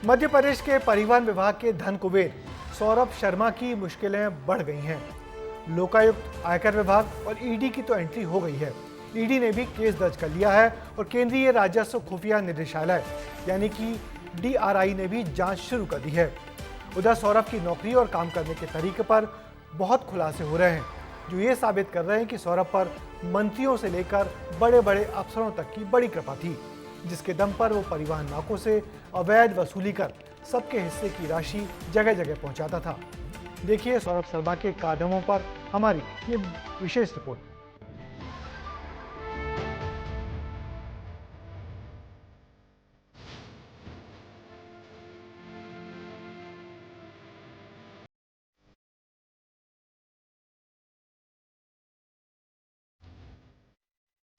मध्य प्रदेश के परिवहन विभाग के धन कुबेर सौरभ शर्मा की मुश्किलें बढ़ गई हैं। लोकायुक्त, आयकर विभाग और ईडी की तो एंट्री हो गई है। ईडी ने भी केस दर्ज कर लिया है और केंद्रीय राजस्व खुफिया निदेशालय यानी कि DRI ने भी जांच शुरू कर दी है। उधर सौरभ की नौकरी और काम करने के तरीके पर बहुत खुलासे हो रहे हैं, जो ये साबित कर रहे हैं कि सौरभ पर मंत्रियों से लेकर बड़े बड़े अफसरों तक की बड़ी कृपा थी, जिसके दम पर वो परिवहन नाकों से अवैध वसूली कर सबके हिस्से की राशि जगह जगह पहुंचाता था। देखिए सौरभ शर्मा के कदमों पर हमारी ये विशेष रिपोर्ट।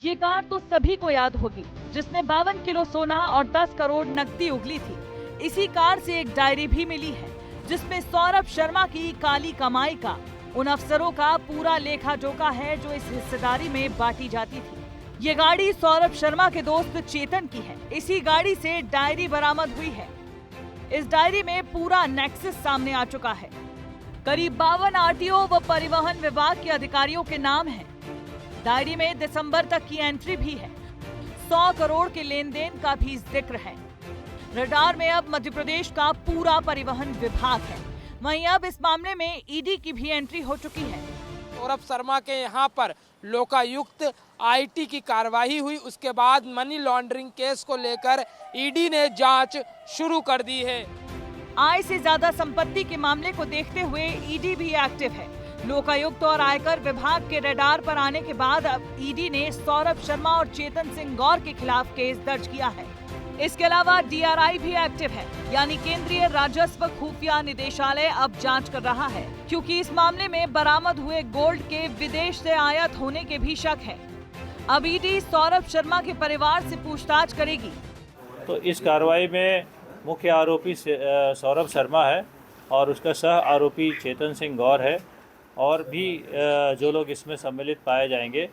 ये कार तो सभी को याद होगी, जिसमें 52 किलो सोना और 10 करोड़ नकदी उगली थी। इसी कार से एक डायरी भी मिली है, जिसमें सौरभ शर्मा की काली कमाई का, उन अफसरों का पूरा लेखा जोखा है जो इस हिस्सेदारी में बांटी जाती थी। ये गाड़ी सौरभ शर्मा के दोस्त चेतन की है। इसी गाड़ी से डायरी बरामद हुई है। इस डायरी में पूरा नेक्सस सामने आ चुका है। करीब 52 आरटीओ व परिवहन विभाग के अधिकारियों के नाम हैं। डायरी में दिसंबर तक की एंट्री भी है। 100 करोड़ के लेन देन का भी जिक्र है। रडार में अब मध्य प्रदेश का पूरा परिवहन विभाग है। वहीं अब इस मामले में ईडी की भी एंट्री हो चुकी है। सौरभ शर्मा के यहाँ पर लोकायुक्त IT की कार्रवाई हुई। उसके बाद मनी लॉन्ड्रिंग केस को लेकर ईडी ने जांच शुरू कर दी है। आय से ज्यादा संपत्ति के मामले को देखते हुए ईडी भी एक्टिव है। लोकायुक्त और आयकर विभाग के रडार पर आने के बाद अब ईडी ने सौरभ शर्मा और चेतन सिंह गौर के खिलाफ केस दर्ज किया है। इसके अलावा DRI भी एक्टिव है, यानी केंद्रीय राजस्व खुफिया निदेशालय अब जांच कर रहा है, क्योंकि इस मामले में बरामद हुए गोल्ड के विदेश से आयात होने के भी शक है। अब ईडी सौरभ शर्मा के परिवार से पूछताछ करेगी। तो इस कार्रवाई में मुख्य आरोपी सौरभ शर्मा है और उसका सह आरोपी चेतन सिंह गौर है और भी जो लोग इसमें सम्मिलित पाए जाएंगे,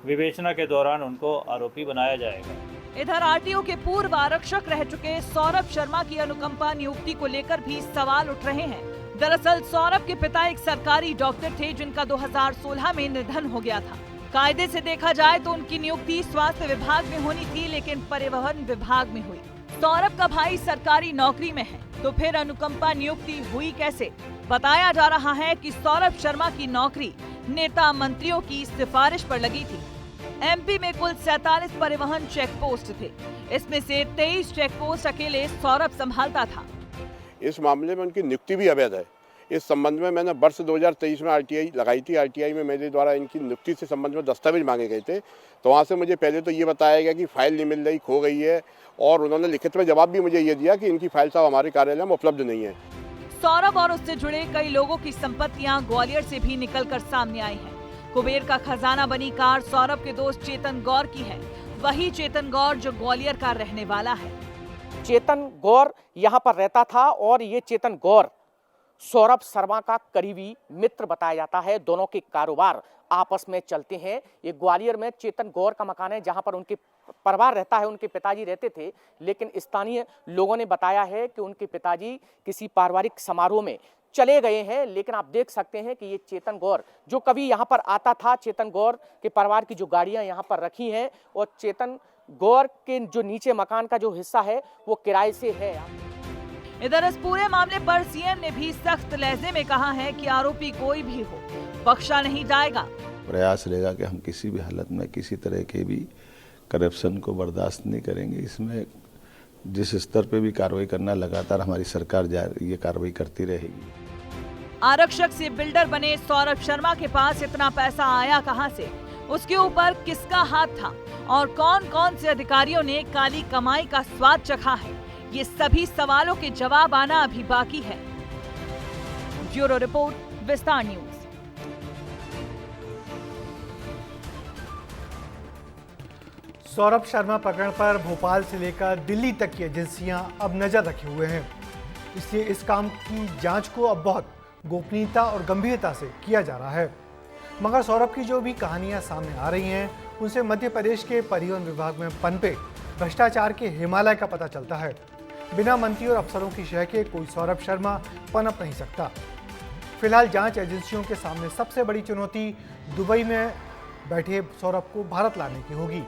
विवेचना के दौरान उनको आरोपी बनाया जाएगा। इधर आरटीओ के पूर्व आरक्षक रह चुके सौरभ शर्मा की अनुकंपा नियुक्ति को लेकर भी सवाल उठ रहे हैं। दरअसल सौरभ के पिता एक सरकारी डॉक्टर थे, जिनका 2016 में निधन हो गया था। कायदे से देखा जाए तो उनकी नियुक्ति स्वास्थ्य विभाग में होनी थी, लेकिन परिवहन विभाग में हुई। सौरभ का भाई सरकारी नौकरी में है, तो फिर अनुकंपा नियुक्ति हुई कैसे? बताया जा रहा है कि सौरभ शर्मा की नौकरी नेता मंत्रियों की सिफारिश पर लगी थी। MP में कुल 47 परिवहन चेक पोस्ट थे। इसमें से 23 चेक पोस्ट अकेले सौरभ संभालता था। इस मामले में उनकी नियुक्ति भी अवैध है। इस संबंध में मैंने वर्ष 2023 में RTI लगाई थी। RTI में मेरे द्वारा इनकी नियुक्ति से संबंध में दस्तावेज मांगे गए थे। तो वहाँ से मुझे पहले तो ये बताया गया कि फाइल नहीं मिल रही, खो गई है, और उन्होंने लिखित में जवाब भी मुझे ये दिया कि इनकी फाइल साहब हमारे कार्यालय में उपलब्ध नहीं है। सौरभ और उससे जुड़े कई लोगों की संपत्तियां ग्वालियर से भी निकलकर सामने आई हैं। कुबेर का खजाना बनी कार सौरभ के दोस्त चेतन गौर की है। वही चेतन गौर जो ग्वालियर का रहने वाला है। चेतन गौर यहाँ पर रहता था और ये चेतन गौर सौरभ शर्मा का करीबी मित्र बताया जाता है। दोनों के कारोबार आपस में चलते हैं। ये ग्वालियर में चेतन गौर का मकान है, जहां पर उनके परिवार रहता है। उनके पिताजी रहते थे, लेकिन स्थानीय लोगों ने बताया है कि उनके पिताजी किसी पारिवारिक समारोह में चले गए हैं। लेकिन आप देख सकते हैं कि ये चेतन गौर जो कभी यहाँ पर आता था, चेतन गौर के परिवार की जो गाड़ियां यहाँ पर रखी हैं, और चेतन गौर के जो नीचे मकान का जो हिस्सा है वो किराए से है। इधर इस पूरे मामले पर सीएम ने भी सख्त लहजे में कहा है कि आरोपी कोई भी हो, बख्शा नहीं जाएगा। प्रयास रहेगा कि हम किसी भी हालत में किसी तरह के भी करप्शन को बर्दाश्त नहीं करेंगे। इसमें जिस स्तर पे भी कार्रवाई करना, लगातार हमारी सरकार ये कार्रवाई करती रहेगी। आरक्षक से बिल्डर बने सौरभ शर्मा के पास इतना पैसा आया कहां से? उसके ऊपर किसका हाथ था और कौन कौन से अधिकारियों ने काली कमाई का स्वाद चखा है? ये सभी सवालों के जवाब आना अभी बाकी है। ब्यूरो रिपोर्ट, विस्तार न्यूज। सौरभ शर्मा प्रकरण पर भोपाल से लेकर दिल्ली तक की एजेंसियां अब नजर रखे हुए हैं, इसलिए इस काम की जांच को अब बहुत गोपनीयता और गंभीरता से किया जा रहा है। मगर सौरभ की जो भी कहानियां सामने आ रही हैं, उनसे मध्य प्रदेश के परिवहन विभाग में पनपे भ्रष्टाचार के हिमालय का पता चलता है। बिना मंत्री और अफसरों की शह के कोई सौरभ शर्मा पनप नहीं सकता। फिलहाल जांच एजेंसियों के सामने सबसे बड़ी चुनौती दुबई में बैठे सौरभ को भारत लाने की होगी।